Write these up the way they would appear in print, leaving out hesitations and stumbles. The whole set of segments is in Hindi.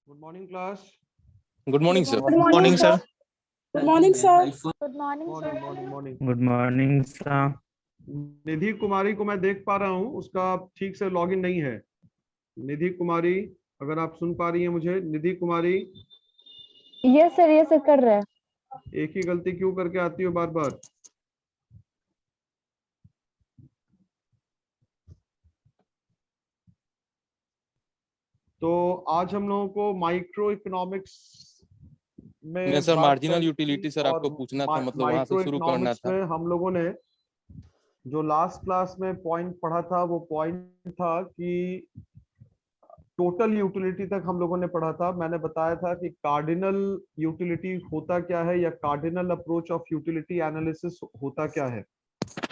Good morning, class. Good morning, sir. Good morning, sir. Good morning, sir. Good morning, sir. Morning. Good morning sir. Nidhi Kumari को मैं देख पा रहा हूँ, उसका ठीक से लॉगिन नहीं है। निधि कुमारी, अगर आप सुन पा रही हैं मुझे, निधि कुमारी। यस सर कर रहे हैं। एक ही गलती क्यों करके आती हो बार बार? तो आज हम लोगों को माइक्रो इकोनॉमिक्स में सर बात मार्जिनल करनी यूटिलिटी सर और आपको पूछना था, मतलब वहां माइक्रो से शुरू करना इकोनॉमिक्स था। में हम लोगों ने जो लास्ट क्लास में पॉइंट पढ़ा था, वो पॉइंट था कि टोटल यूटिलिटी तक हम लोगों ने पढ़ा था। मैंने बताया था कि कार्डिनल यूटिलिटी होता क्या है, या cardinal approach of utility analysis होता क्या है।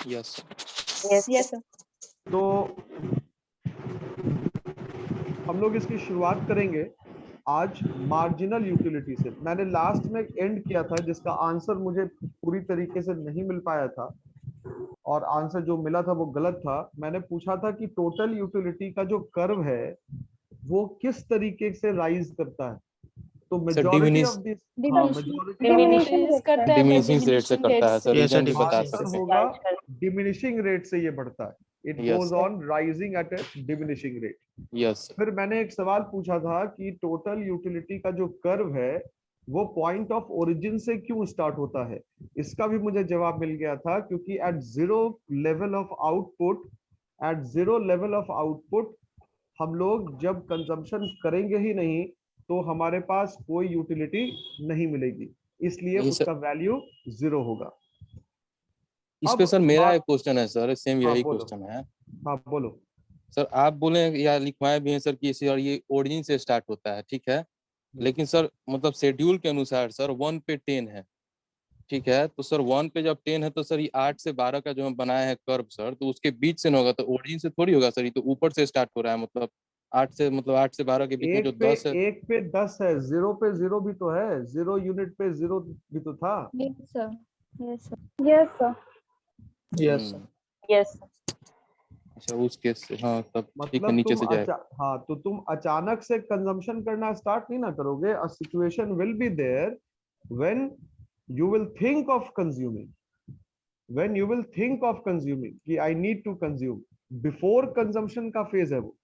Yes yes sir. तो हम लोग इसकी शुरुआत करेंगे आज मार्जिनल यूटिलिटी से। मैंने लास्ट में एंड किया था, जिसका आंसर मुझे पूरी तरीके से नहीं मिल पाया था, और आंसर जो मिला था वो गलत था। मैंने पूछा था कि टोटल यूटिलिटी का जो कर्व है वो किस तरीके से राइज करता है। तो majority of this diminishing rate से करता है सर, Yes, sir, रीजन भी बता आंसर सकते हैं। होगा डिमिनिशिंग रेट से ये बढ़ता है। It Yes, goes sir. On rising at a diminishing rate. Yes फिर मैंने एक सवाल पूछा था कि टोटल यूटिलिटी का जो कर्व है वो पॉइंट ऑफ ओरिजिन से क्यों स्टार्ट होता है। इसका भी मुझे जवाब मिल गया था, क्योंकि at zero level of output हम लोग जब कंजम्पशन करेंगे ही नहीं तो हमारे पास कोई यूटिलिटी नहीं मिलेगी, इसलिए ये उसका वैल्यू 0 होगा। इस पे अब सर मेरा बात- एक क्वेश्चन है सर, सेम हाँ यही बोलो, क्वेश्चन है हाँ बोलो। सर। आप बोले या लिखवाए भी हैं सर कि सर ये ओरिजिन से स्टार्ट होता है, ठीक है, लेकिन सर मतलब शेड्यूल के अनुसार सर 1 पे 10 है, ठीक है, तो सर 1 पे जब 10 है तो सर ये 8 से 12 का जो हम बनाए हैं कर्व सर, तो उसके बीच से ना होगा, तो ओरिजिन से थोड़ी होगा सर, ये तो ऊपर से स्टार्ट हो रहा है, मतलब 8 से 12 के बीच में जो 10 है। एक पे 10 है, 0 पे 0 भी तो है, 0 यूनिट पे 0 भी तो था। Yes sir. Yes sir. Yes sir. Yes sir. Yes. अच्छा उस केस से, हाँ तब ठीक है, मतलब नीचे से जाएगा। हाँ, तो तुम अचानक से कंजम्पशन करना स्टार्ट नहीं ना करोगे। A situation will be there when you will think of consuming, कि I need to consume. Before consumption का फेज है वो,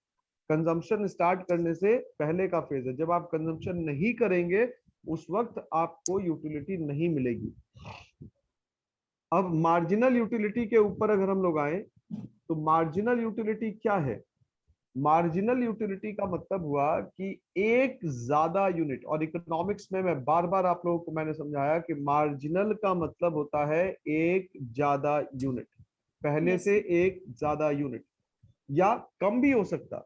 कंजम्पशन स्टार्ट करने से पहले का फेज है। जब आप कंजम्पशन नहीं करेंगे उस वक्त आपको यूटिलिटी नहीं मिलेगी। अब मार्जिनल यूटिलिटी के ऊपर अगर हम लोग आए तो मार्जिनल यूटिलिटी क्या है। मार्जिनल यूटिलिटी का मतलब हुआ कि एक ज्यादा यूनिट, और इकोनॉमिक्स में मैं बार बार आप लोगों को मैंने समझाया कि मार्जिनल का मतलब होता है एक ज्यादा यूनिट, पहले से एक ज्यादा यूनिट, या कम भी हो सकता।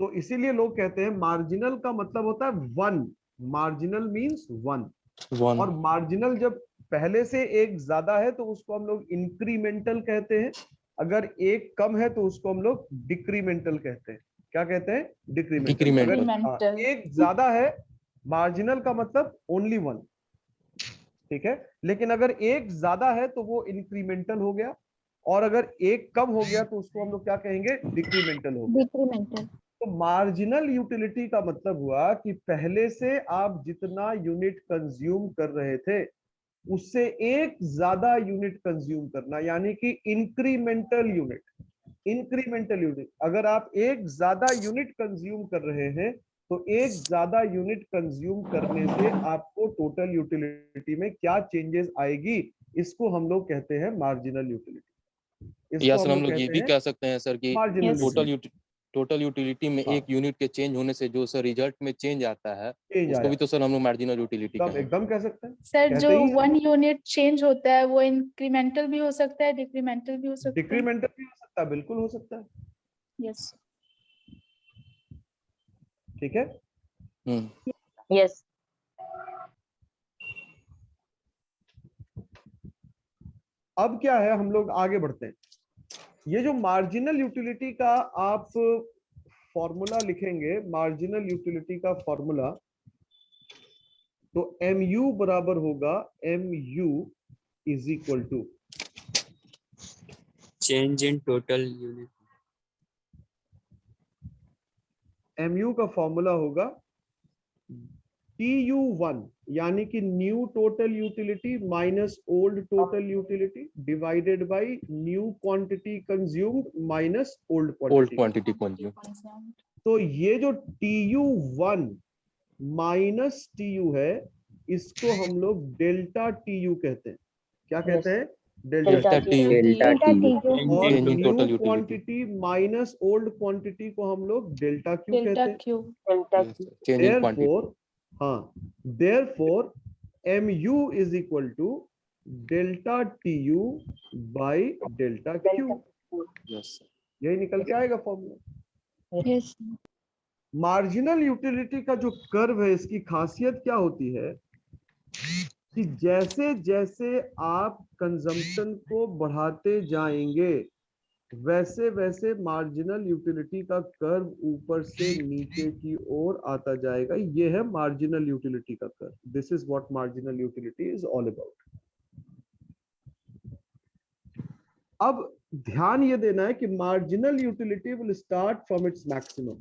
तो इसीलिए लोग कहते हैं मार्जिनल का मतलब होता है वन। Marginal means one. और मार्जिनल जब पहले से एक ज्यादा है तो उसको हम लोग इंक्रीमेंटल कहते हैं। अगर एक कम है तो उसको हम लोग डिक्रीमेंटल कहते हैं। क्या कहते हैं? डिक्रीमेंटल। अगर Decremental. एक ज्यादा है, मार्जिनल का मतलब ओनली वन, ठीक है। लेकिन अगर एक ज्यादा है तो वो इंक्रीमेंटल हो गया, और अगर एक कम हो गया तो उसको हम लोग क्या कहेंगे? डिक्रीमेंटल हो गया। Decremental. तो मार्जिनल यूटिलिटी का मतलब हुआ कि पहले से आप जितना यूनिट कंज्यूम कर रहे थे उससे एक ज्यादा यूनिट कंज्यूम करना, यानी कि इंक्रीमेंटल यूनिट। अगर आप एक ज्यादा यूनिट कंज्यूम कर रहे हैं तो एक ज्यादा यूनिट कंज्यूम करने से आपको टोटल यूटिलिटी में क्या चेंजेस आएगी, इसको हम लोग कहते हैं मार्जिनल यूटिलिटी। या इसको सर हम हम लोग लोग ये कहते भी हैं कह सकते हैं सर कि मार्जिनल यूटिलिटी। टोटल यूटिलिटी में हाँ, एक यूनिट के चेंज होने से जो सर रिजल्ट में चेंज आता है, चेंज उसको आया, भी तो सर हम लोग मार्जिनल यूटिलिटी एकदम कहेंगे। एकदम कह सकते हैं। सर कहते जो ही 1 यूनिट चेंज होता है वो इंक्रीमेंटल भी हो सकता है, डिक्रीमेंटल भी हो सकता है। डिक्रीमेंटल भी हो सकता है, बिल्कुल हो सकता है, यस। ठीक है। यस। अब क्या है, हम लोग आगे बढ़ते हैं। ये जो मार्जिनल यूटिलिटी का आप फॉर्मूला लिखेंगे, मार्जिनल यूटिलिटी का फॉर्मूला, तो mu बराबर होगा mu is equal to change in total unit. mu का फॉर्मूला होगा TU1 यानी कि new total utility minus old total utility divided by new quantity consumed minus old old quantity. Quantity consume. तो ये जो TU1 माइनस TU है, इसको हम लोग डेल्टा TU कहते हैं। क्या कहते हैं? डेल्टा टीयू डेल्टा टी और Change in new total utility. Quantity minus old quantity को हम लोग डेल्टा Q डेल्टा कहते हैं। Q change in quantity. Therefore, हाँ, therefore mu is equal to delta TU by delta Q। Yes यही निकल के आएगा फॉर्मूला। यस मार्जिनल यूटिलिटी का जो कर्व है, इसकी खासियत क्या होती है कि जैसे जैसे आप कंजम्पशन को बढ़ाते जाएंगे, वैसे वैसे मार्जिनल यूटिलिटी का कर्व ऊपर से नीचे की ओर आता जाएगा। ये है मार्जिनल यूटिलिटी का curve. This is what marginal utility is all about. अब ध्यान ये देना है कि marginal utility will start from its maximum.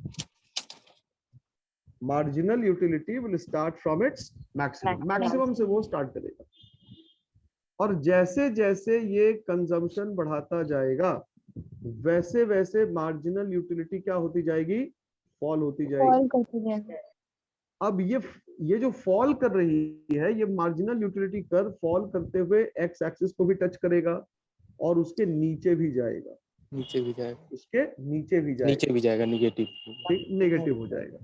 Marginal utility will start from its maximum. Maximum से वो स्टार्ट करेगा, और जैसे जैसे ये कंजम्पशन बढ़ाता जाएगा, वैसे वैसे मार्जिनल यूटिलिटी क्या होती जाएगी? फॉल होती जाएगी। कॉल करते जाएंगे। अब ये जो फॉल कर रही है, ये मार्जिनल यूटिलिटी कर्व फॉल करते हुए एक्स एक्सिस को भी टच करेगा और उसके नीचे भी जाएगा। नीचे भी जाएगा, उसके नीचे भी जाएगा, नीचे भी जाएगा नेगेटिव। नेगेटिव हो जाएगा।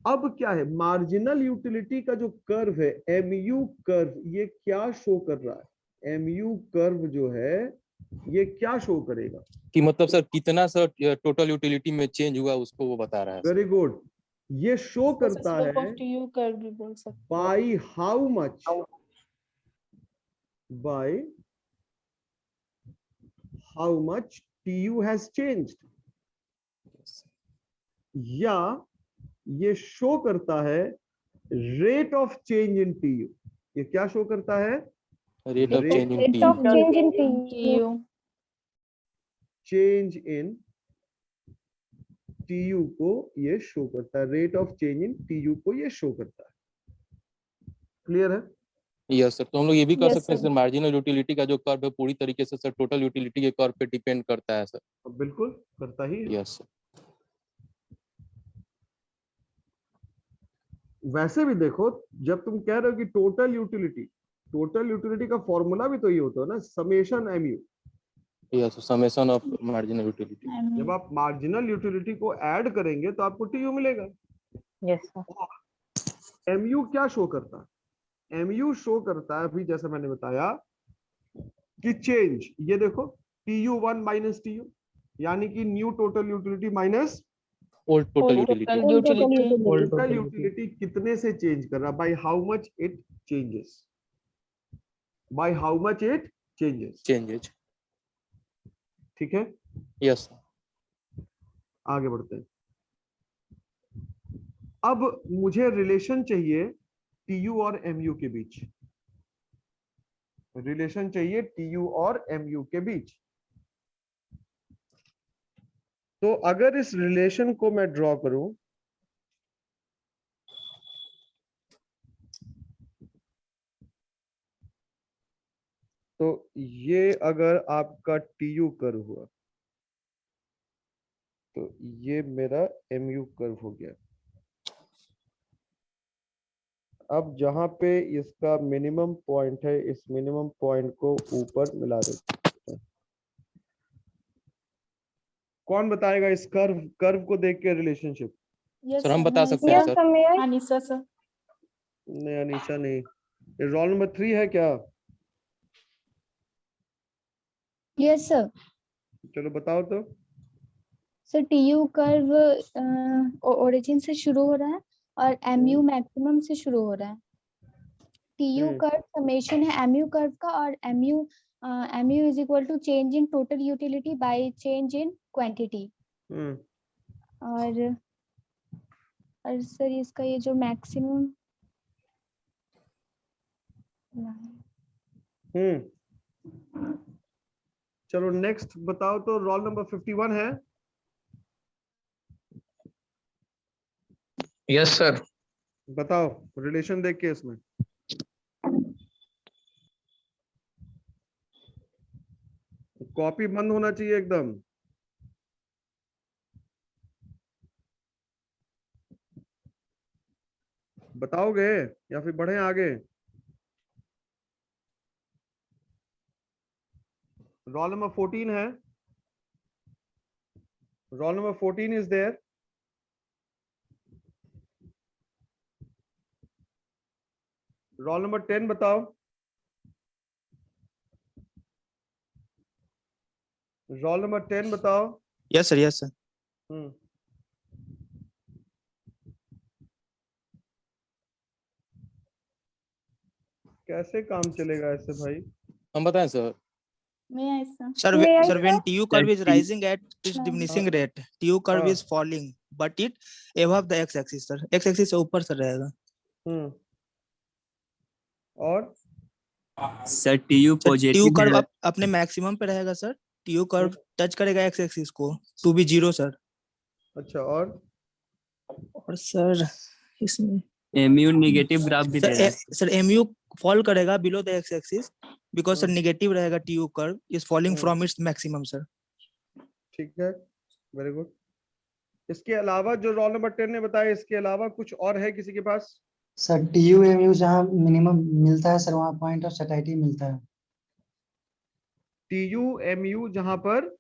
अब क्या है, मार्जिनल यूटिलिटी का जो कर्व है, एमयू कर्व, ये क्या शो कर रहा है? एमयू कर्व जो है, ये क्या शो करेगा? कि मतलब सर कितना सर टोटल यूटिलिटी में चेंज हुआ उसको वो बता रहा है। Very good. ये शो करता स्लोप है ऑफ TU कर्व भी बोल सकते by how much TU has changed, या ये शो करता है rate of change in TU। ये क्या शो करता है? Rate of change in rate of TU. Change in TU change in TU को ये शो करता है। Rate of change in TU को ये शो करता है। क्लियर है? Yes sir. तो हम लोग ये भी कर Yes, सकते हैं sir. सर, मार्जिनल यूटिलिटी का जो कर्व है पूरी तरीके से सर टोटल यूटिलिटी के कर्व पे डिपेंड करता है सर। बिल्कुल करता ही है। Yes sir. वैसे भी देखो, जब तुम कह रहे हो कि टोटल यूटिलिटी का फॉर्मूला भी तो ये होता है ना, summation MU। Yes, summation of marginal utility. जब आप मार्जिनल यूटिलिटी को ऐड करेंगे तो आपको TU मिलेगा। Yes sir. MU क्या शो करता है? MU शो करता है, अभी जैसा मैंने बताया कि चेंज, ये देखो TU1 माइनस TU, यानी कि new total utility minus old total Old utility. total utility total utility कितने से चेंज कर रहा है? Bye how much it changes, bye how much it changes. Changes. ठीक है, यस सर। आगे बढ़ते हैं। अब मुझे रिलेशन चाहिए TU और MU के बीच। रिलेशन चाहिए TU और MU के बीच। तो अगर इस रिलेशन को मैं ड्रॉ करूं, तो ये अगर आपका TU कर्व हुआ, तो ये मेरा MU कर्व हो गया। अब जहां पे इसका मिनिमम पॉइंट है, इस मिनिमम पॉइंट को ऊपर मिला देते हैं। कौन बताएगा इस कर्व को देख के रिलेशनशिप? Yes, सर हम sir. बता सकते हैं यस सर। सर मैं अनीसा सर। नहीं अनीशा नहीं, ये रोल नंबर 3 है क्या? Yes sir. चलो बताओ तो। सर TU कर्व ओरिजिन से शुरू हो रहा है और MU मैक्सिमम से शुरू हो रहा है। TU कर्व समेशन है MU कर्व का, और MU is equal to change in total utility by change in quantity. और सर इसका ये जो मैक्सिमम चलो नेक्स्ट बताओ तो। रोल नंबर 51 है। Yes sir. बताओ रिलेशन देख के इसमें। कॉपी बंद होना चाहिए एकदम। बताओगे या फिर बढ़े आगे? रोल नंबर 14 है। Roll number 14 is there. Roll number 10 बताओ। रोल नंबर 10 बताओ। Yes, sir. Yes, sir. हम्म। कैसे काम चलेगा ऐसे भाई? हम बताएं sir? May I, sir? Sir, May I, sir, when sir? TU curve is That T- rising at its हाँ, diminishing हाँ, rate, TU curve हाँ, is falling, but it above the x-axis, sir. X-axis से ऊपर सर रहेगा। हम्म। और sir, TU sir TU positive curve है। अपने मैक्सिमम पे रहेगा सर। TU curve टच करेगा x-axis को to be 0 सर। अच्छा, और सर इसमें MU नेगेटिव ग्राफ भी दे रहा है। सर MU फॉल करेगा below the x-axis because sir negative रहेगा TU curve is falling from its maximum sir. ठीक है, वेरी गुड। इसके अलावा जो रोल नंबर 10 ने बताया, इसके अलावा कुछ और है किसी के पास? सर TU/MU जहाँ मिनिमम मिलता है सर वहाँ पॉइंट ऑफ सैटिस्फैक्शन मिलता है। TU/MU जहां पर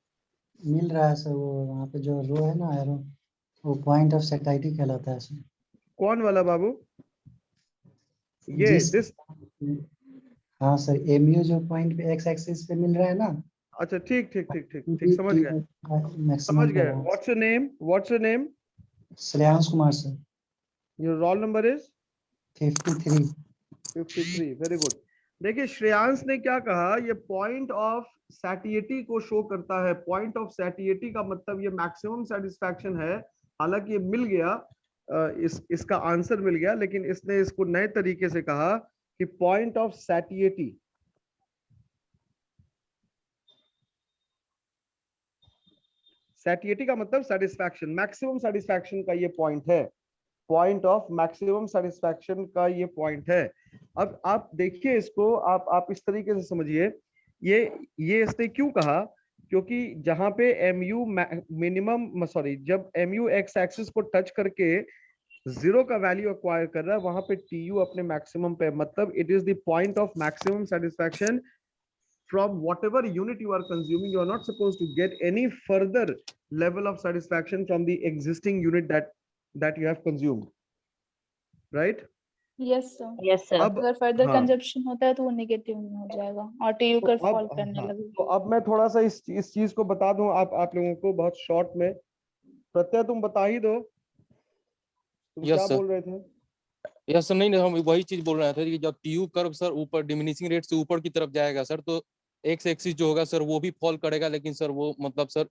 मिल रहा है सर, वो वहाँ पे जो रो है ना एरो, वो पॉइंट ऑफ सैटिस्फैक्शन कहलाता है सर। कौन वाला बाबू? ये जिस दिस? हाँ सर, MU जो पॉइंट पे x एक्सिस पे मिल रहा है ना, अच्छा, ठीक ठीक ठीक ठीक ठीक, समझ गए, समझ मैक्सिमम गए। What's your name? What's your name? Shreyansh Kumar sir. Your roll number is 53। 53। Very good. देखिए श्रेयांश ने क्या कहा, ये पॉइंट ऑफ सैटिएटी को शो करता है। पॉइंट ऑफ सैटिएटी का मतलब ये मैक्सिमम सेटिस्फैक्शन है। हालांकि ये मिल गया, इसका आंसर मिल गया, लेकिन इसने इसको नए तरीके से कहा कि पॉइंट ऑफ सैटिएटी, सैटिएटी का मतलब सेटिस्फैक्शन, मैक्सिमम सेटिस्फैक्शन का ये पॉइंट है। पॉइंट ऑफ मैक्सिमम सेटिस्फैक्शन का ये पॉइंट है। अब आप देखिए इसको, आप इस तरीके से समझिए। ये इसने क्यों कहा? क्योंकि जहां पे MU मिनिमम, सॉरी, जब MU एक्स एक्सिस को टच करके 0 का वैल्यू एक्वायर कर रहा है, वहां पे TU अपने मैक्सिमम पे, मतलब it is the point of maximum satisfaction from whatever unit you are consuming. You are not supposed to get any further level of satisfaction from the existing unit that you have consumed, right? Yes, sir. Yes, sir. अब अगर फर्दर हाँ, कंजप्शन होता है तो वो नेगेटिव में हो जाएगा और TU तो कर्व अब फॉल करने हाँ, लगेगा। तो अब मैं थोड़ा सा इस चीज को बता दूं आप लोगों को बहुत शॉर्ट में। प्रत्यय तुम बता ही दो, तुम क्या यस सर। बोल रहे थे? यस सर, नहीं हम वही चीज बोल रहे थे कि जब TU कर्व सर ऊपर डिमिनिशिंग रेट से ऊपर की तरफ जाएगा सर, तो एक्स एक्सिस जो होगा सर वो भी फॉल करेगा, लेकिन सर वो मतलब sir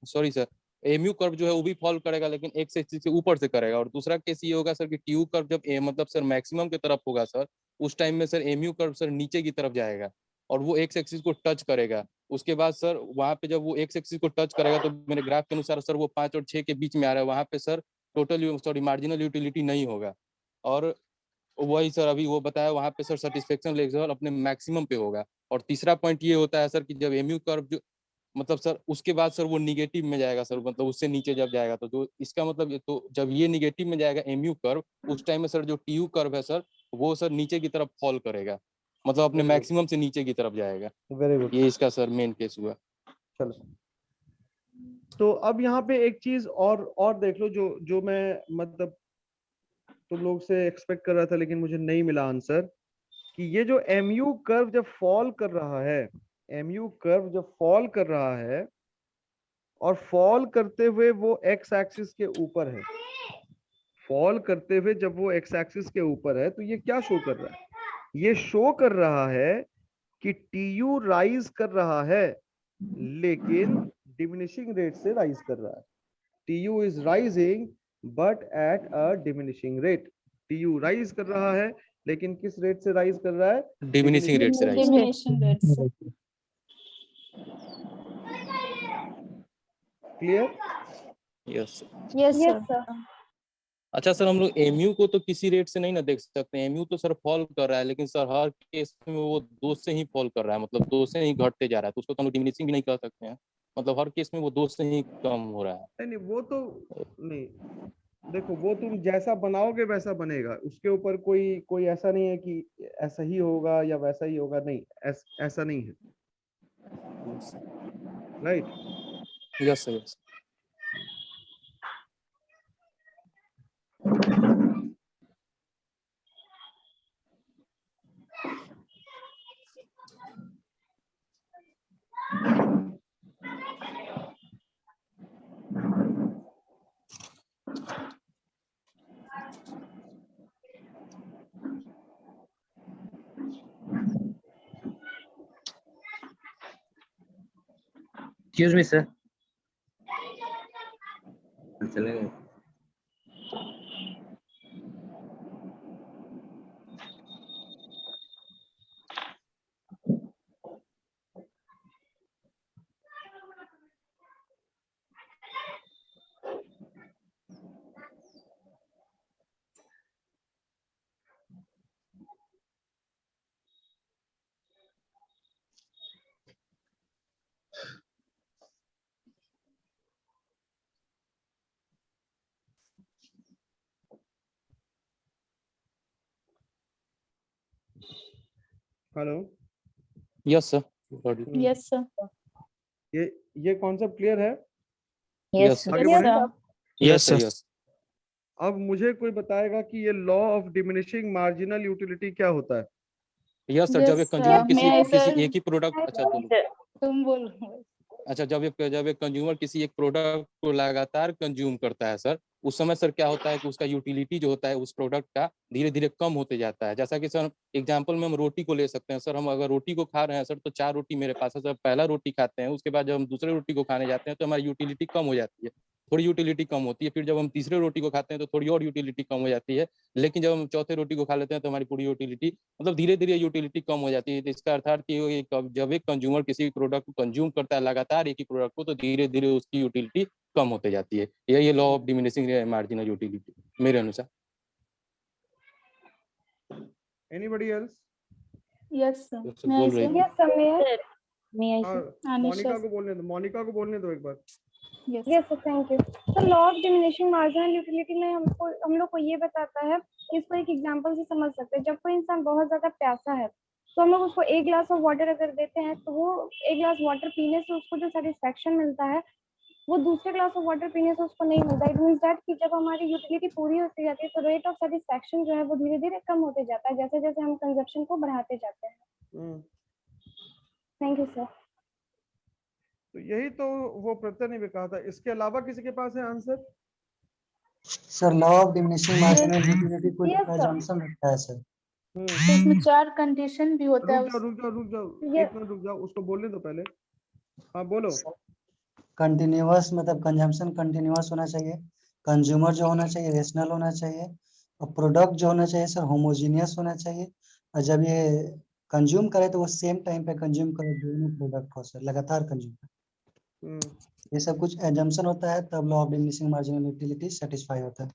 sorry sir, MU curve जो है वो भी फॉल करेगा, लेकिन एक्स एक्सिस से ऊपर से करेगा। और दूसरा केस ये होगा सर कि TU कर्व जब मतलब सर मैक्सिमम की तरफ होगा सर, उस टाइम में सर MU कर्व सर नीचे की तरफ जाएगा और वो एक्स एक्सिस को टच करेगा। उसके बाद सर वहां पे जब वो एक्स एक्सिस को टच करेगा, तो मेरे ग्राफ के अनुसार सर वो 5 और 6 के बीच में आ रहा है, वहां पे sir total sorry marginal utility नहीं होगा। और वही सर अभी वो बताया, वहां पे सर सेटिस्फेक्शन लेवल अपने मैक्सिमम पे होगा। और तीसरा पॉइंट ये होता है सर कि जब MU कर्व जो मतलब सर उसके बाद सर वो निगेटिव में जाएगा सर, मतलब उससे नीचे जब जाएगा तो जो इसका मतलब ये, तो जब ये निगेटिव में जाएगा MU कर्व, उस टाइम में सर जो TU कर्व है सर वो सर नीचे की तरफ फॉल करेगा, मतलब अपने वेरी गुड, मैक्सिमम से नीचे की तरफ जाएगा। Very good. ये इसका सर मेन केस हुआ। चलो, तो अब यहाँ पे एक चीज और देख लो, जो मैं मतलब तुम लोग से एक्सपेक्ट कर रहा था, लेकिन मुझे नहीं मिला आंसर, कि ये जो MU कर्व जब फॉल कर रहा है, MU कर्व जब फॉल कर रहा है और फॉल करते हुए वो एक्स एक्सिस के ऊपर है, फॉल करते हुए जब वो एक्स एक्सिस के ऊपर है, तो ये क्या शो कर रहा है? ये शो कर रहा है कि TU राइज कर रहा है, लेकिन डिमिनिशिंग रेट से राइज कर रहा है। TU is rising but at a diminishing rate. TU rise कर रहा है, लेकिन किस रेट से राइज कर रहा है? डिमिनिशिंग रेट से राइज। डिमिनिशिंग रेट से। Clear? Yes Yes, Yes, sir. sir. अच्छा सर, हम लोग एमयू को तो किसी रेट से नहीं ना देख सकते, एमयू तो सर फॉल कर रहा है, लेकिन सर हर केस में वो 2 से ही फॉल कर रहा है, मतलब 2 से ही घटते जा रहा है, तो उसको तो हम लोग डिमिनिशिंग भी नहीं कर सकते हैं, मतलब हर केस में वो 2 से ही कम हो रहा है। नहीं वो तो नहीं, देखो वो तुम जैसा बनाओगे वैसा बनेगा, उसके ऊपर कोई कोई ऐसा नहीं है कि ऐसा ही होगा या वैसा ही होगा, नहीं ऐसा नहीं है, right. Yes sir, yes. Excuse me, sir. चले गए। Hello, yes sir, yes sir, ये कॉन्सेप्ट क्लियर है? यस सर, आगे यस बढ़ें? Sir, yes sir, Yes, yes. अब मुझे कोई बताएगा कि ये law of diminishing marginal utility क्या होता है? यस सर, जब यस एक कंज्यूमर सर, किसी मैं किसी सर, एक ही प्रोडक्ट, अच्छा बोलो। तुम बोलो। अच्छा, जब एक कंज्यूमर किसी एक प्रोडक्ट को लगातार कंज्यूम करता है सर, उस समय सर क्या होता है कि उसका यूटिलिटी जो होता है उस प्रोडक्ट का धीरे धीरे कम होते जाता है। जैसा कि सर एग्जांपल में हम रोटी को ले सकते हैं सर, हम अगर रोटी को खा रहे हैं सर तो 4 रोटी मेरे पास है सर, पहला रोटी खाते हैं, उसके बाद जब हम दूसरे रोटी को खाने जाते हैं तो हमारी यूटिलिटी कम हो जाती है, थोड़ी यूटिलिटी कम होती है, फिर जब हम तीसरे रोटी को खाते हैं तो थोड़ी और यूटिलिटी कम हो जाती है, लेकिन जब हम चौथे रोटी को खा लेते हैं तो हमारी पूरी यूटिलिटी, मतलब धीरे धीरे यूटिलिटी कम हो जाती है। तो इसका अर्थात कि जब एक कंज्यूमर किसी प्रोडक्ट को कंज्यूम करता है लगातार एक ही प्रोडक्ट को, तो धीरे धीरे उसकी यूटिलिटी कम होते जाती है। ये law of diminishing marginal utility मेरे अनुसार। Anybody else? यस सर, तो मैं बोल रही थी। यस सर, अनिशा, मोनिका को बोलने दो, मोनिका को बोलने दो एक बार। Yes yes sir, thank you. तो law of diminishing marginal utility में हम लोग को ये बताता है कि इसको एक एग्जांपल से समझ सकते हैं। जब कोई इंसान बहुत ज्यादा प्यासा है तो हम लोग उसको एक ग्लास ऑफ वाटर अगर देते हैं तो वो एक ग्लास वाटर पीने से उसको जो सेटिस्फेक्शन मिलता है वो दूसरे ग्लास ऑफ वाटर पीने से उसको नहीं मिलता। इट मींस दैट कि जब हमारी यूटिलिटी पूरी होती जाती है तो रेट ऑफ सेटिस्फेक्शन जो है वो धीरे धीरे कम होते जाता है जैसे जैसे हम कंजप्शन को बढ़ाते जाते हैं। Thank you sir. तो यही तो वो प्रत्यय ने भी कहा था। इसके अलावा किसी के पास है answer? Sir law of diminishing marginal utility कुछ Yes, sir. assumption रखता है सर। तो इसमें 4 कंडीशन भी होता है। रुक जाओ Yes. एक मिनट रुक जाओ, उसको बोलने दो पहले। हाँ बोलो। कंटिन्यूअस मतलब कंजम्पशन कंटिन्यूअस होना चाहिए, कंज्यूमर जो होना चाहिए रेशनल होना चाहिए, और प्रोडक्ट जो होना चाहिए सर होमोजीनियस होना चाहिए, और जब ये कंज्यूम करे तो वो सेम टाइम पे कंज्यूम करे, दोनों प्रोडक्ट हो सर लगातार कंज्यूम करे। ये सब कुछ एजम्पशन होता है तब law of diminishing marginal utility satisfy होता है।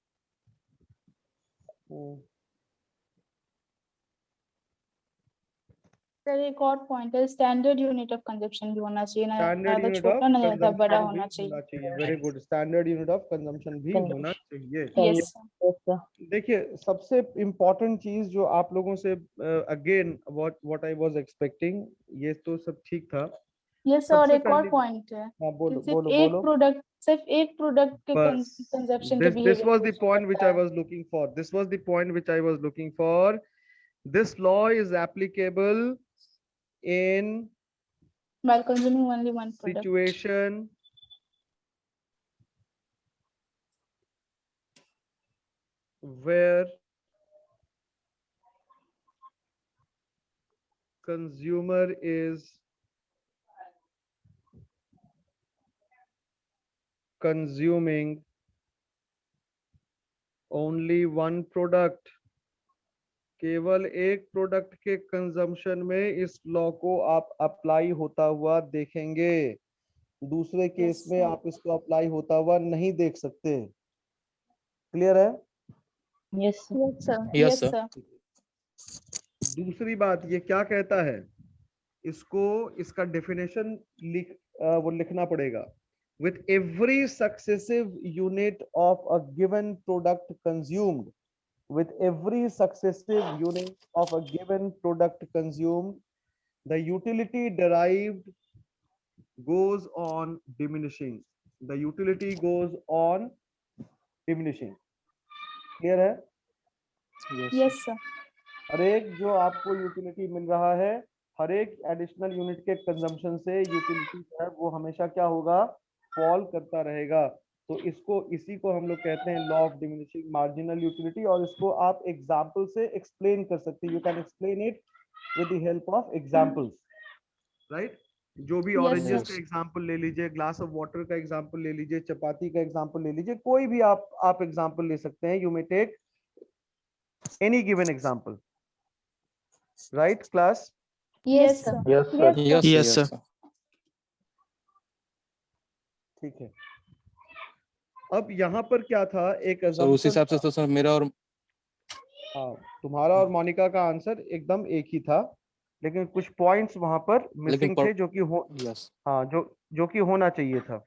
सर एक और पॉइंट है, स्टैंडर्ड यूनिट ऑफ कंजप्शन भी होना चाहिए, ना स्टैंडर्ड ज्यादा यूनिट ऑफ छोटा ना ज्यादा बड़ा कंजम्पशन भी होना होना चाहिए। चाहिए। Very good, standard unit of consumption भी होना चाहिए। यस देखिए सबसे इम्पोर्टेंट चीज जो आप लोगों से again what I was expecting, ये तो सब ठीक था। यस और सबसे एक और पहली, पॉइंट है हाँ कि बोलो सिर्फ बोलो एक बोलो। प्रोडक्ट के बस कंजप्शन के this was behaviour the point which I was looking for. This was the point which I was looking for. This law is applicable in while consuming only one product. situation where consumer is consuming only one product, केवल एक प्रोडक्ट के कंजम्पशन में इस लॉ को आप अप्लाई होता हुआ देखेंगे। दूसरे केस में आप इसको अप्लाई होता हुआ नहीं देख सकते। क्लियर है? Yes, sir. Yes, sir. दूसरी बात ये क्या कहता है, इसको इसका डेफिनेशन वो लिखना पड़ेगा। With every successive unit of a given product consumed, with every successive unit of a given product consumed, the utility derived goes on diminishing. The utility goes on diminishing. Clear है? Yes, sir. हर एक जो आपको यूटिलिटी मिल रहा है, हर एक एडिशनल यूनिट के कंजम्पशन से यूटिलिटी जो है वो हमेशा क्या होगा, फॉल करता रहेगा। तो इसी को हम लोग कहते हैं law of diminishing marginal utility, और इसको आप एग्जांपल से एक्सप्लेन कर सकते हैं। You can explain it with the help of examples, right? जो भी Yes, ऑरेंजेस sir. का एग्जांपल ले लीजिए, ग्लास ऑफ वाटर का एग्जांपल ले लीजिए, चपाती का एग्जांपल ले लीजिए, कोई भी आप एग्जांपल ले सकते हैं। You may take any given example, right class? Yes, sir. Yes, sir. Yes, Yes, yes, sir. ठीक है। अब यहाँ पर क्या था, एक सर उस assumption हिसाब से था। तो सर मेरा और हाँ, तुम्हारा और मोनिका का आंसर एकदम एक ही था, लेकिन कुछ पॉइंट्स वहां पर मिसिंग थे जो कि यस हाँ जो कि होना चाहिए था।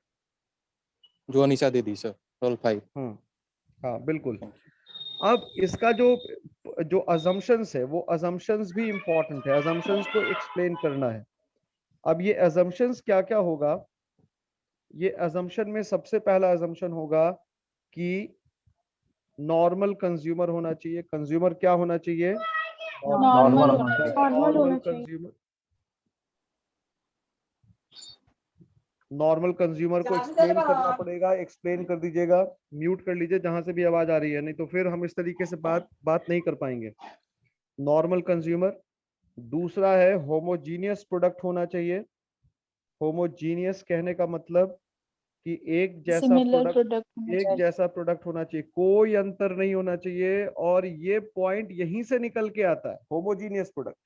जो अनीशा दे दी सर, रोल 5। हाँ बिल्कुल। अब इसका जो assumptions है, वो assumptions भी important है, assumptions को explain करना है। अब ये assumptions क्या क्या होगा, ये assumption में सबसे पहला assumption होगा कि नॉर्मल कंज्यूमर होना चाहिए। कंज्यूमर क्या होना चाहिए? Normal होना होना चाहिए। Normal consumer. नॉर्मल कंज्यूमर को एक्सप्लेन करना पड़ेगा, एक्सप्लेन कर दीजिएगा। म्यूट कर लीजिए जहां से भी आवाज आ रही है, नहीं तो फिर हम इस तरीके से बात नहीं कर पाएंगे। Normal consumer. दूसरा है होमोजीनियस प्रोडक्ट होना चाहिए। होमोजीनियस कहने का मतलब कि एक जैसा Similar प्रोडक्ट, product होना एक चाहिए। जैसा प्रोडक्ट होना चाहिए, कोई अंतर नहीं होना चाहिए। और ये पॉइंट यहीं से निकल के आता है, homogeneous product,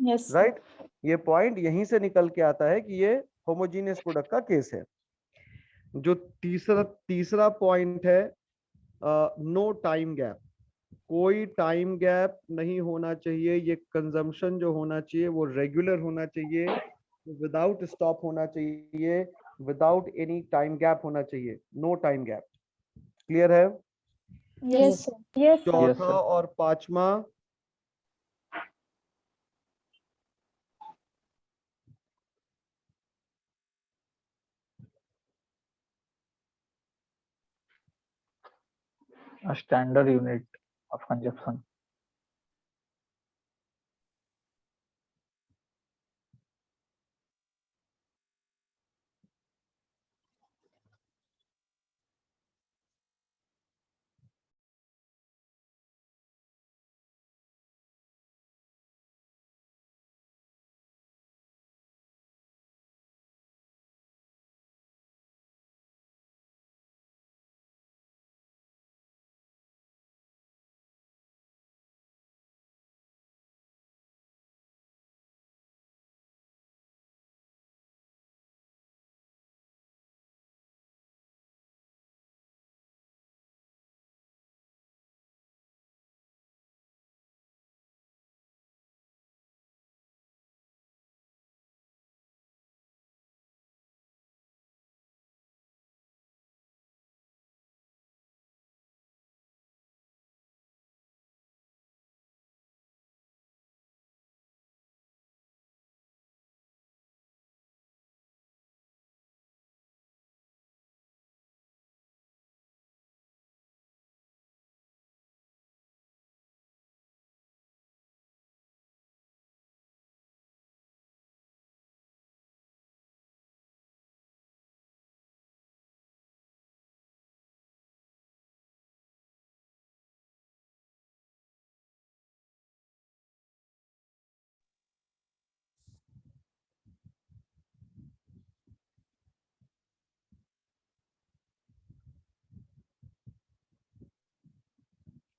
Yes, sir. Right? ये पॉइंट यहीं से निकल के आता है कि ये होमोजीनियस प्रोडक्ट का केस है। जो तीसरा पॉइंट है, नो टाइम गैप। कोई टाइम गैप नहीं होना चाहिए। ये कंजम्पशन जो होना चाहिए वो रेगुलर होना चाहिए, विदाउट स्टॉप होना चाहिए, विदाउट एनी टाइम गैप होना चाहिए, नो टाइम गैप। क्लियर है? Yes, sir. Yes, sir. चौथा और पांचवा, A standard unit of consumption.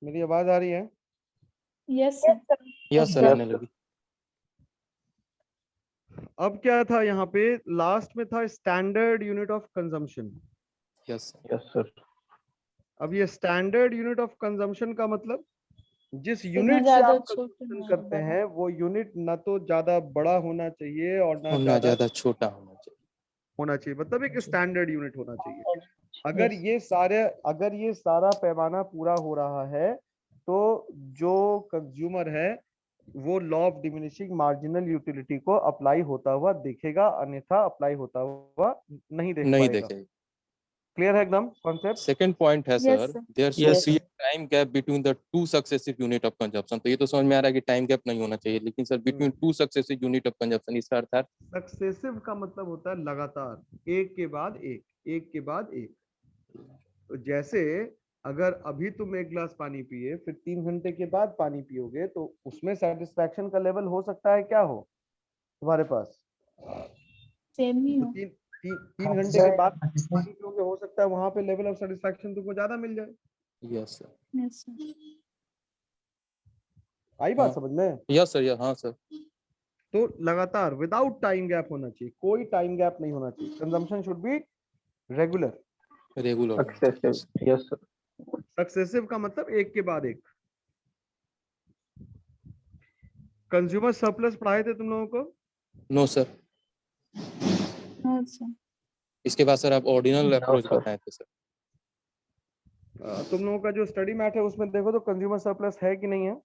मेरी आवाज आ रही है? Yes, sir. यस सर आने लगी। अब क्या था यहाँ पे, लास्ट में था standard unit of consumption. Yes Yes, sir. अब ये स्टैंडर्ड यूनिट ऑफ कंजम्पशन का मतलब जिस ना यूनिट से ज्यादा आप छोटा कंजम्पशन ना करते बड़ा। हैं वो यूनिट ना तो ज्यादा बड़ा होना चाहिए और ना और ना ज्यादा ज्यादा छोटा होना चाहिए। होना चाहिए, मतलब एक स्टैंडर्ड यूनिट होना चाहिए। Yes. अगर ये सारा पैमाना पूरा हो रहा है तो जो कंज्यूमर है वो law of diminishing marginal utility को अप्लाई होता हुआ दिखेगा, अन्यथा अप्लाई होता हुआ नहीं देख नहीं पाएगा। देखेगा। क्लियर है एकदम कॉन्सेप्ट? सेकंड पॉइंट है Yes, sir, sir. There Yes, should be time gap between the two successive unit of consumption. तो ये तो समझ में आ रहा है कि टाइम गैप नहीं होना चाहिए, लेकिन sir between two successive unit of consumption इसका अर्थात सक्सेसिव का मतलब होता है लगातार, एक के बाद एक, एक के बाद एक। तो जैसे अगर अभी तुम एक गिलास पानी पिए फिर 3 घंटे के बाद पानी पियोगे तो उसमें सेटिस्फैक्शन का लेवल हो सकता है क्या हो तुम्हारे पास? Same ही तो हो। तीन घंटे के बाद पानी पियोगे, हो सकता है वहां पे लेवल ऑफ सेटिस्फैक्शन तुमको ज्यादा मिल जाए। Yes sir. Yes, sir. आई बात समझ में? यस सर, हाँ सर। तो लगातार विदाउट टाइम गैप होना चाहिए, कोई टाइम गैप नहीं होना चाहिए। Consumption should be regular. Regular Successive. Yes, sir. Successive का मतलब एक के बाद एक। कंज्यूमर सरप्लस पढ़ाए थे तुम लोगों को? No sir. No, sir. इसके बाद सर आप ऑर्डिनल No, अप्रोच sir. बताए थे सर। तुम लोगों का जो स्टडी मैट है उसमें देखो तो कंज्यूमर सरप्लस है कि नहीं है?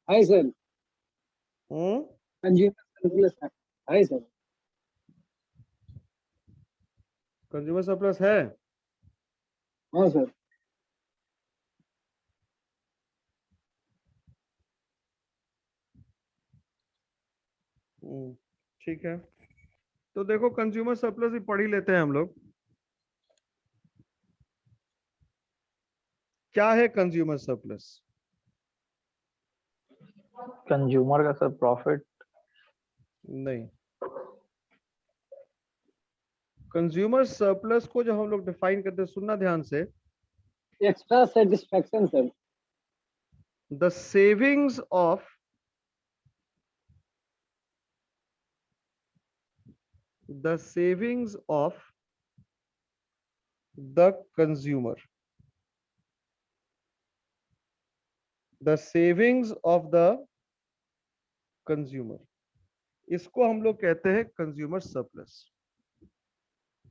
Hi sir, हम्म, consumer surplus है. Hi sir. कंज्यूमर सरप्लस है। हाँ सर. ठीक है, तो देखो कंज्यूमर सरप्लस भी पढ़ ही लेते हैं हम लोग। क्या है कंज्यूमर सरप्लस? कंज्यूमर का सर प्रॉफिट। नहीं, कंज्यूमर सरप्लस को जब हम लोग डिफाइन करते हैं, सुनना ध्यान से, Extra satisfaction sir. The savings of the consumer, the savings of the consumer, इसको हम लोग कहते हैं कंज्यूमर सरप्लस।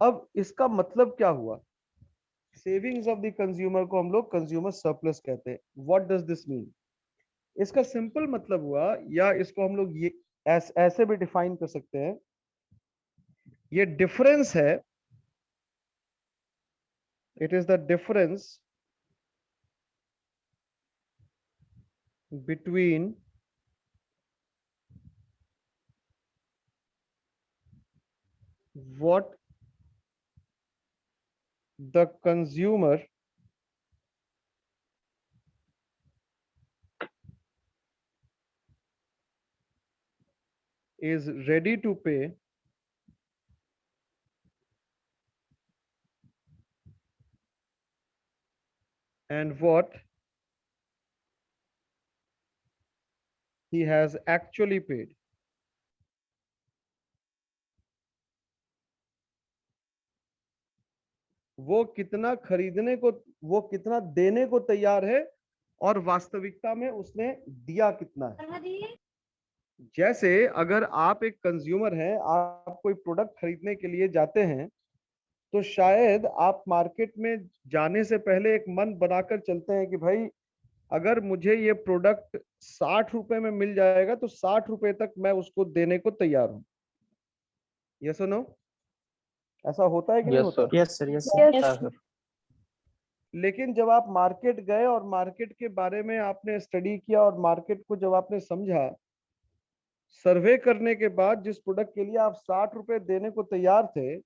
अब इसका मतलब क्या हुआ? सेविंग्स ऑफ द कंज्यूमर को हम लोग कंज्यूमर सरप्लस कहते हैं। What does this mean? इसका सिंपल मतलब हुआ, या इसको हम लोग ये ऐसे भी डिफाइन कर सकते हैं, ये डिफरेंस है, it is the difference between what the consumer is ready to pay and what he has actually paid. वो कितना खरीदने को, वो कितना देने को तैयार है और वास्तविकता में उसने दिया कितना है। जैसे अगर आप एक कंज्यूमर हैं, आप कोई प्रोडक्ट खरीदने के लिए जाते हैं तो शायद आप मार्केट में जाने से पहले एक मन बनाकर चलते हैं कि भाई अगर मुझे ये प्रोडक्ट 60 रुपए में मिल जाएगा तो 60 रुपए तक मैं उसको देने को तैयार हूं। यस और नो? ऐसा होता है कि नहीं यस होता? Sir. yes sir, yes sir. Yes, हाँ sir. सर। लेकिन जब आप मार्केट गए और मार्केट के बारे में आपने स्टडी किया और मार्केट को जब आपने समझा, सर्वे करने के बाद जिस प्रोडक्ट के लिए आप 60 रुपए देने को तैयार थे,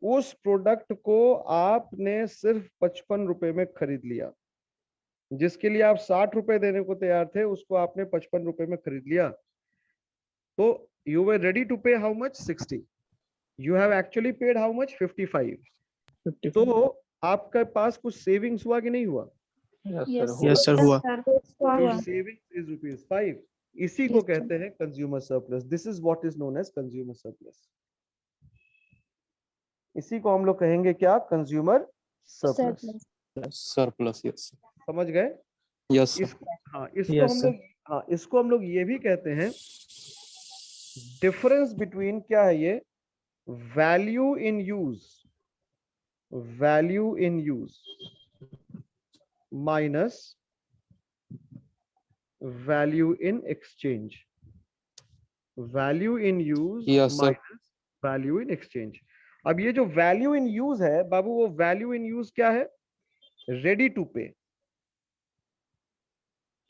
उस प्रोडक्ट को आपने सिर्फ 55 रुपए में खरीद लिया। जिसके लिए आप 60 रुपए देने को तैयार थे उसको आपने 55 रुपए में खरीद लिया, तो यू वर रेडी टू पे how much 60, you have actually paid how much 55। तो आपके पास कुछ सेविंग्स हुआ कि नहीं हुआ? यस सर हुआ। Savings is ₹5। इसी को Yes, sir. कहते हैं consumer surplus. This is what is known as consumer surplus. इसी को हम लोग कहेंगे क्या? Consumer surplus. Surplus. Surplus, yes समझ गए? यस इसको इसको Yes, हम sir. लोग इसको हम लोग ये भी कहते हैं डिफरेंस बिटवीन, क्या है ये? Value in use, value in use minus value in exchange, value in use Yes, sir. Minus value in exchange. अब ये जो वैल्यू इन यूज है बाबू, वो वैल्यू इन यूज क्या है? रेडी टू पे।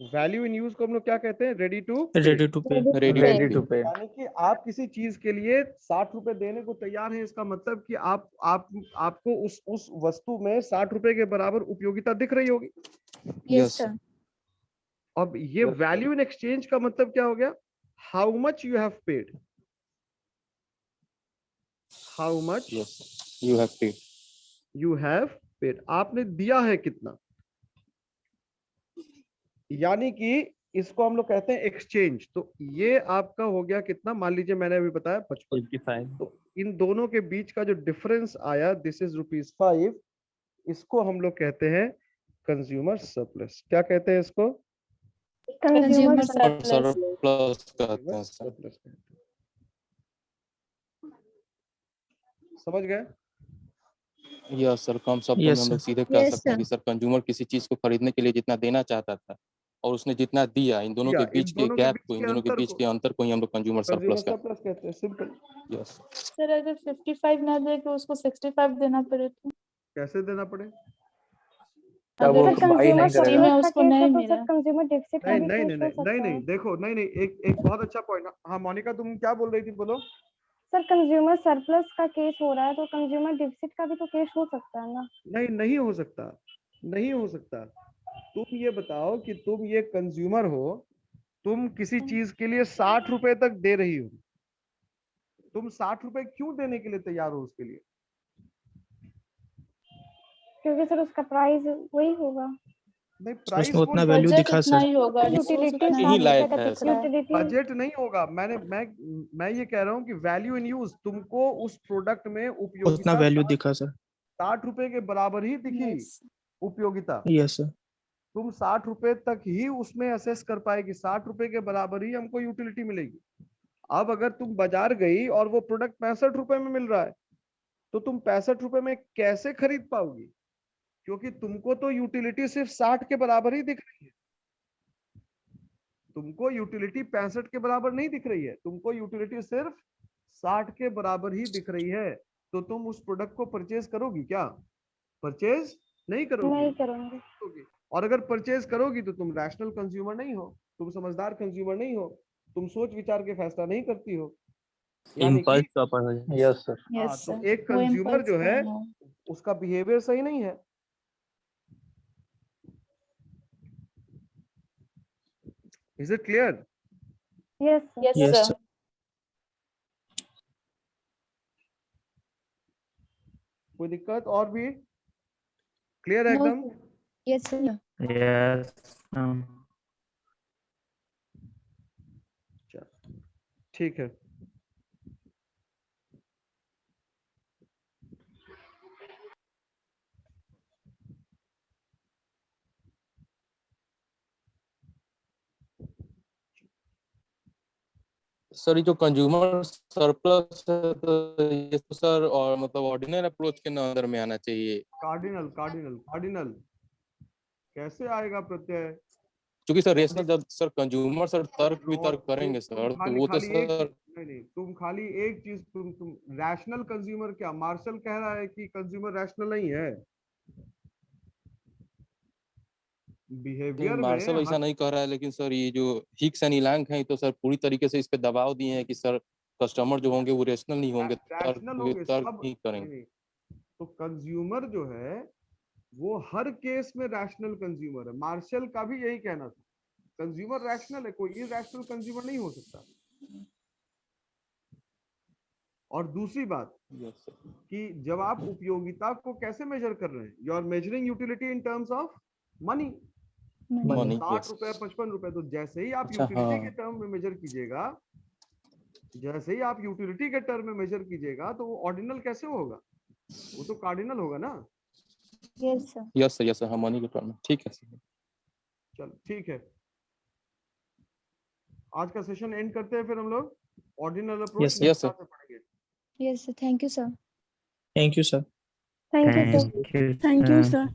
वैल्यू इन यूज को हम लोग क्या कहते हैं? रेडी टू पे। रेडी टू पे। Ready to pay. यानी कि आप किसी चीज के लिए 60 रुपए देने को तैयार हैं, इसका मतलब कि आपको उस वस्तु में 60 रुपए के बराबर उपयोगिता दिख रही होगी। Yes, Yes. sir. अब ये Yes, sir. Value in exchange का मतलब क्या हो गया? How much you have paid, how much Yes, you have paid. You have paid, आपने दिया है कितना। यानी कि इसको हम लोग कहते हैं एक्सचेंज। तो ये आपका हो गया कितना? मान लीजिए मैंने अभी बताया 55। 55। तो इन दोनों के बीच का जो डिफरेंस आया, दिस इज ₹5, इसको हम लोग कहते हैं कंज्यूमर सरप्लस। क्या कहते हैं इसको? Consumer और surplus. सरप्लस कहते हैं सर। सरप्लस कहते हैं। समझ गए? यस सर, कम शब्दों में Yes, हम लोग sir. सीधे कह Yes, सकते हैं कि सर कंज्यूमर किसी चीज को खरीदने के लिए जितना देना चाहता था और उसने जितना दिया, इन दोनों के बीच के गैप को, इन दोनों के बीच के अंतर को ही हम लोग कंज्यूमर कंज्यूमर सरप्लस कहते सरप्लस कहते हैं। सिंपल। हैं। यस सर अगर 55 ना दे के उसको 65 देना पड़े तो कैसे देना पड़े? तब वो अगर buy नहीं फ्री करेगा। में उसको नहीं मिला। नहीं नहीं नहीं नहीं नहीं नहीं, देखो नहीं नहीं, एक बहुत अच्छा पॉइंट। हाँ मोनिका, तुम क्या बोल रही थी? बोलो। सर कंज्यूमर सरप्लस का केस हो रहा है तो कंज्यूमर डिफिसिट का भी तो केस हो सकता है ना। नहीं, नहीं हो सकता, नहीं हो सकता। तुम ये बताओ कि तुम ये कंज्यूमर हो, तुम किसी चीज के लिए 60 रुपए तक दे रही हो, तुम 60 रुपए क्यों देने के लिए तैयार हो उसके लिए? क्योंकि सर उसका प्राइस वही होगा। नहीं, प्राइस उसमें उतना कौन? वैल्यू बजट दिखा उतना सर। ही होगा, रिसोर्स यूटिलिटी उतना यही ही लायक होगा। है सर। यूटिलिटी बजट नहीं होगा। मैं ये कह रहा हूँ कि वैल्यू इन यूज, तुमको उस प्रोडक्ट में उतना उपयोगिता वैल्यू दिखा सर। 60 रुपए के बराबर ही दिखी Yes. उपयोगिता। Yes sir. तुम 60 रुपए तक ही उसमें असेस कर पाएगी, 60 रुपए के बराबर ही हमको यूटिलिटी मिलेगी। अब अगर तुम बाजार गई और वो प्रोडक्ट 65 रुपए में मिल रहा है, तो तुम 65 रुपए में कैसे खरीद पाओगी? क्योंकि तुमको तो यूटिलिटी सिर्फ 60 के बराबर ही दिख रही है। तुमको यूटिलिटी 65 के बराबर नहीं दिख रही है, तुमको यूटिलिटी सिर्फ 60 के बराबर ही दिख रही है। तो तुम उस प्रोडक्ट को परचेज करोगी क्या? परचेज नहीं करोगी। नहीं करूंगी। और अगर परचेज करोगी तो तुम रैशनल कंज्यूमर नहीं हो, तुम समझदार कंज्यूमर नहीं हो, तुम सोच विचार के फैसला नहीं करती हो। यानी कि इम्पल्स प्रॉपर हो जाए। Yes, sir. हाँ, Yes, तो sir. एक वो कंज्यूमर impulse जो है करना है। उसका बिहेवियर सही नहीं है। Is it clear? Yes sir. Yes, Yes, sir. sir. कोई दिक्कत और भी? क्लियर है No, एकदम? sir. Yes, sir. Yes. ठीक है। सर, ये जो कंज्यूमर सरप्लस है तो ये तो सर और मतलब ऑर्डिनरी अप्रोच के अंदर में आना चाहिए, कार्डिनल कार्डिनल कार्डिनल कैसे आएगा प्रत्यय? क्योंकि सर रेशनल जब सर कंज्यूमर सर तर्क वितर्क तुम- करेंगे तुम सर, तो खाली वो तो खाली एक सर चीज- नहीं नहीं, तुम खाली एक चीज, तुम रैशनल कंज्यूमर, क्या मार्शल कह रहा है कि कंज्यूमर रैशनल नहीं है? बिहेवियर नहीं, में मार्शल ऐसा नहीं कह रहा है, लेकिन सर ये जो हिक्स एंड इलांग है तो सर पूरी तरीके से इस पे दबाव दिए हैं कि सर कस्टमर जो होंगे वो रेशनल नहीं होंगे, तर्क रैशनल होंगे वितर्क सब। ही करेंगे। नहीं, तो कंज्यूमर जो है वो हर केस में रैशनल कंज्यूमर है। मार्शल का भी यही कहना था, कंज्यूमर रैशनल है, कोई इरैशनल कंज्यूमर नहीं हो सकता। और दूसरी बात कि जब आप उपयोगिता को कैसे मेजर कर रहे हैं, you are measuring utility in terms of money. Money 60 रुपए 55 रुपए, तो जैसे ही आप अच्छा, यूटिलिटी हाँ। के टर्म में मेजर कीजिएगा, जैसे ही आप यूटिलिटी के टर्म में मेजर कीजिएगा, तो वो ऑर्डिनल कैसे होगा? वो तो कार्डिनल होगा ना। Yes sir. यस सर, हाँ मनी के टर्म में, ठीक है सर। चलो ठीक है, आज का सेशन एंड करते हैं, फिर हम लोग ordinal approach Yes, sir. Yes, sir. से पढ़ेंगे। Yes sir, thank you sir. Thank you, sir. Thank you, sir. Thank you, Thank you, sir. sir.